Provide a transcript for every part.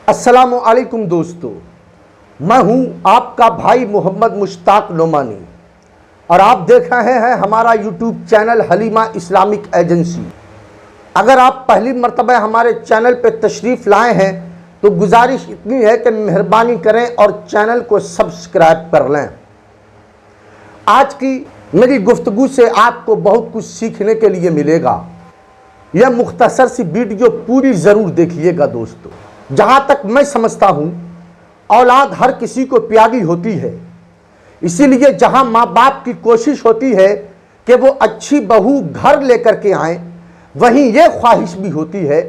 अस्सलामु अलैकुम दोस्तों, मैं हूं आपका भाई मोहम्मद मुश्ताक नोमानी और आप देख रहे हैं हमारा YouTube channel Halima Islamic agency. अगर आप पहली मर्तबा हमारे चैनल पर तशरीफ़ लाए हैं तो गुजारिश इतनी है कि मेहरबानी करें और चैनल को सब्सक्राइब कर लें। आज की मेरी गुफ्तगू से आपको बहुत कुछ सीखने के लिए मिलेगा। यह मुख्तसर सी वीडियो पूरी ज़रूर देखिएगा दोस्तों। जहाँ तक मैं समझता हूँ औलाद हर किसी को प्यारी होती है, इसीलिए जहाँ माँ बाप की कोशिश होती है कि वो अच्छी बहू घर लेकर के आएँ, वहीं ये ख्वाहिश भी होती है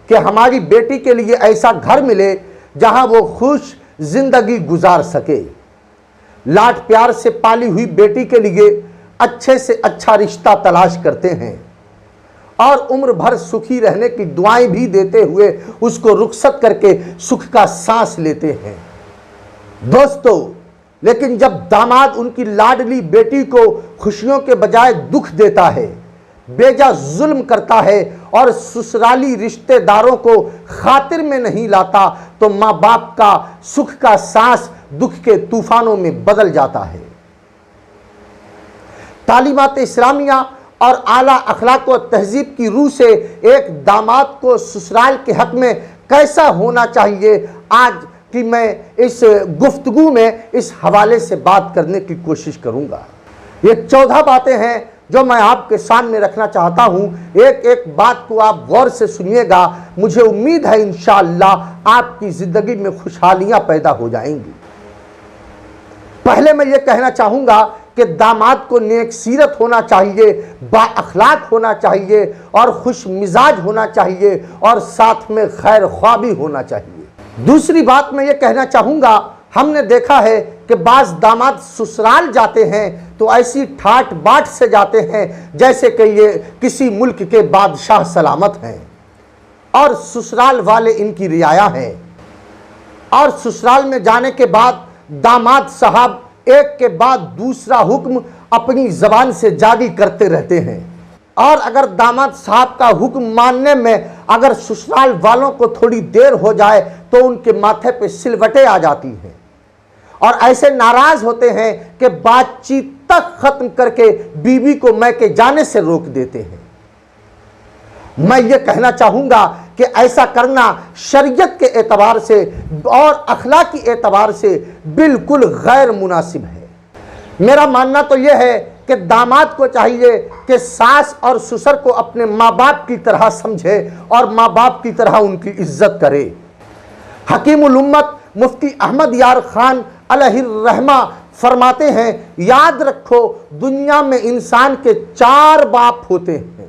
कि हमारी बेटी के लिए ऐसा घर मिले जहाँ वो खुश ज़िंदगी गुजार सके। लाड प्यार से पाली हुई बेटी के लिए अच्छे से अच्छा रिश्ता तलाश करते हैं और उम्र भर सुखी रहने की दुआएं भी देते हुए उसको रुखसत करके सुख का सांस लेते हैं दोस्तों। लेकिन जब दामाद उनकी लाडली बेटी को खुशियों के बजाय दुख देता है, बेजा जुल्म करता है और ससुराली रिश्तेदारों को खातिर में नहीं लाता, तो माँ बाप का सुख का सांस दुख के तूफानों में बदल जाता है। तालीमात इस्लामिया और आला अखलाक व तहजीब की रूह से एक दामाद को ससुराल के हक में कैसा होना चाहिए, आज की मैं इस गुफ्तगू में इस हवाले से बात करने की कोशिश करूंगा। ये 14 बातें हैं जो मैं आपके सामने रखना चाहता हूं। एक एक बात को आप गौर से सुनिएगा। मुझे उम्मीद है इंशाअल्लाह आपकी जिंदगी में खुशहालियां पैदा हो जाएंगी। पहले मैं ये कहना चाहूंगा कि दामाद को नेक सीरत होना चाहिए, बाअखलाक होना चाहिए और खुश मिजाज होना चाहिए और साथ में खैर ख्वाह भी होना चाहिए। दूसरी बात मैं ये कहना चाहूँगा, हमने देखा है कि बाज़ दामाद ससुराल जाते हैं तो ऐसी ठाट बाट से जाते हैं जैसे कि ये किसी मुल्क के बादशाह सलामत हैं और ससुराल वाले इनकी रियाया हैं। और ससुराल में जाने के बाद दामाद साहब एक के बाद दूसरा हुक्म अपनी ज़बान से जारी करते रहते हैं और अगर दामाद साहब का हुक्म मानने में अगर ससुराल वालों को थोड़ी देर हो जाए तो उनके माथे पे सिलवटें आ जाती हैं और ऐसे नाराज़ होते हैं कि बातचीत तक ख़त्म करके बीवी को मैके जाने से रोक देते हैं। मैं ये कहना चाहूँगा कि ऐसा करना शरीयत के एतबार से और अखलाकी एतबार से बिल्कुल गैर मुनासिब है। मेरा मानना तो यह है कि दामाद को चाहिए कि सास और ससुर को अपने माँ बाप की तरह समझे और माँ बाप की तरह उनकी इज्जत करे। हकीमुल उम्मत मुफ्ती अहमद यार खान अलैहिर्रहमा फरमाते हैं, याद रखो दुनिया में इंसान के 4 बाप होते हैं।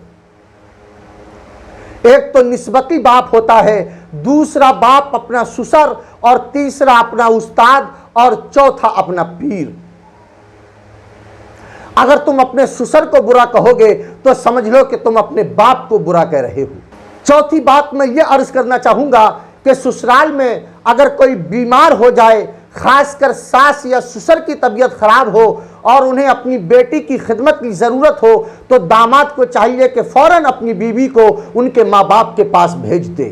एक तो निस्बती बाप होता है, दूसरा बाप अपना ससुर और तीसरा अपना उस्ताद और चौथा अपना पीर। अगर तुम अपने ससुर को बुरा कहोगे तो समझ लो कि तुम अपने बाप को बुरा कह रहे हो। चौथी बात मैं ये अर्ज करना चाहूँगा कि ससुराल में अगर कोई बीमार हो जाए, खासकर सास या ससुर की तबीयत खराब हो और उन्हें अपनी बेटी की खिदमत की ज़रूरत हो, तो दामाद को चाहिए कि फ़ौरन अपनी बीवी को उनके माँ बाप के पास भेज दे।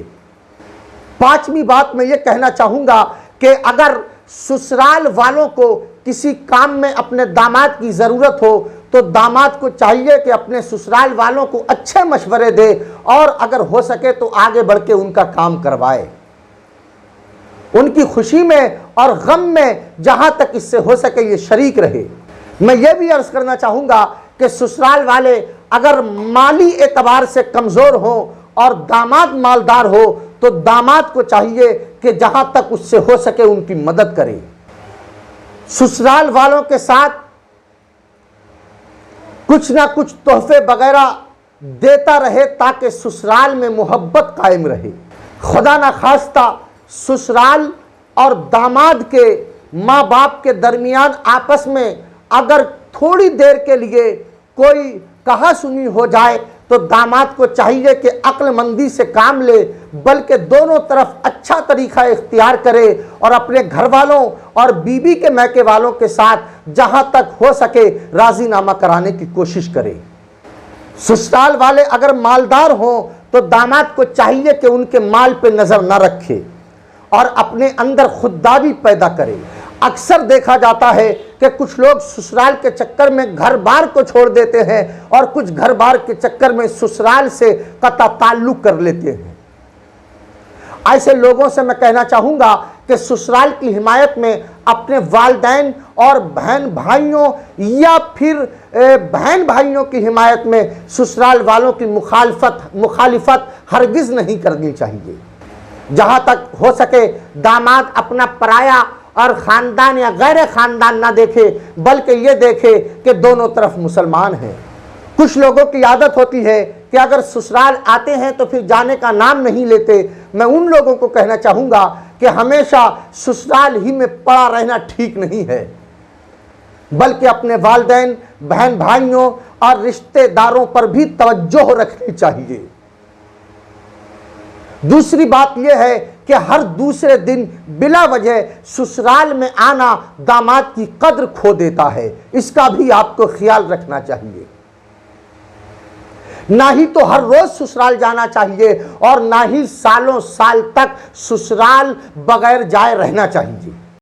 पांचवी बात मैं ये कहना चाहूँगा कि अगर ससुराल वालों को किसी काम में अपने दामाद की ज़रूरत हो तो दामाद को चाहिए कि अपने ससुराल वालों को अच्छे मशवरे दे और अगर हो सके तो आगे बढ़ के उनका काम करवाए। उनकी खुशी में और गम में जहाँ तक इससे हो सके ये शरीक रहे। मैं ये भी अर्ज़ करना चाहूँगा कि ससुराल वाले अगर माली एतबार से कमज़ोर हों और दामाद मालदार हो तो दामाद को चाहिए कि जहाँ तक उससे हो सके उनकी मदद करे। ससुराल वालों के साथ कुछ ना कुछ तोहफे वगैरह देता रहे ताकि ससुराल में मोहब्बत कायम रहे। खुदा ना खास्ता ससुराल और दामाद के माँ बाप के दरमियान आपस में अगर थोड़ी देर के लिए कोई कहा सुनी हो जाए तो दामाद को चाहिए कि अक्लमंदी से काम ले, बल्कि दोनों तरफ अच्छा तरीका इख्तियार करे और अपने घर वालों और बीवी के मैके वालों के साथ जहां तक हो सके राजीनामा कराने की कोशिश करे। ससुराल वाले अगर मालदार हों तो दामाद को चाहिए कि उनके माल पे नज़र न रखे और अपने अंदर खुददारी पैदा करे। अक्सर देखा जाता है कि कुछ लोग ससुराल के चक्कर में घर बार को छोड़ देते हैं और कुछ घर बार के चक्कर में ससुराल से कता ताल्लुक कर लेते हैं। ऐसे लोगों से मैं कहना चाहूँगा कि ससुराल की हिमायत में अपने वालिदैन और बहन भाइयों या फिर बहन भाइयों की हिमायत में ससुराल वालों की मुखालिफत हरगिज़ नहीं करनी चाहिए। जहाँ तक हो सके दामाद अपना पराया और ख़ानदान या गैर ख़ानदान ना देखे, बल्कि ये देखे कि दोनों तरफ मुसलमान हैं। कुछ लोगों की आदत होती है कि अगर ससुराल आते हैं तो फिर जाने का नाम नहीं लेते। मैं उन लोगों को कहना चाहूँगा कि हमेशा ससुराल ही में पड़ा रहना ठीक नहीं है, बल्कि अपने वालिदैन, बहन भाइयों और रिश्तेदारों पर भी तवज्जो रखनी चाहिए। दूसरी बात यह है कि हर दूसरे दिन बिला वजह ससुराल में आना दामाद की कद्र खो देता है, इसका भी आपको ख्याल रखना चाहिए। ना ही तो हर रोज ससुराल जाना चाहिए और ना ही सालों साल तक ससुराल बगैर जाए रहना चाहिए।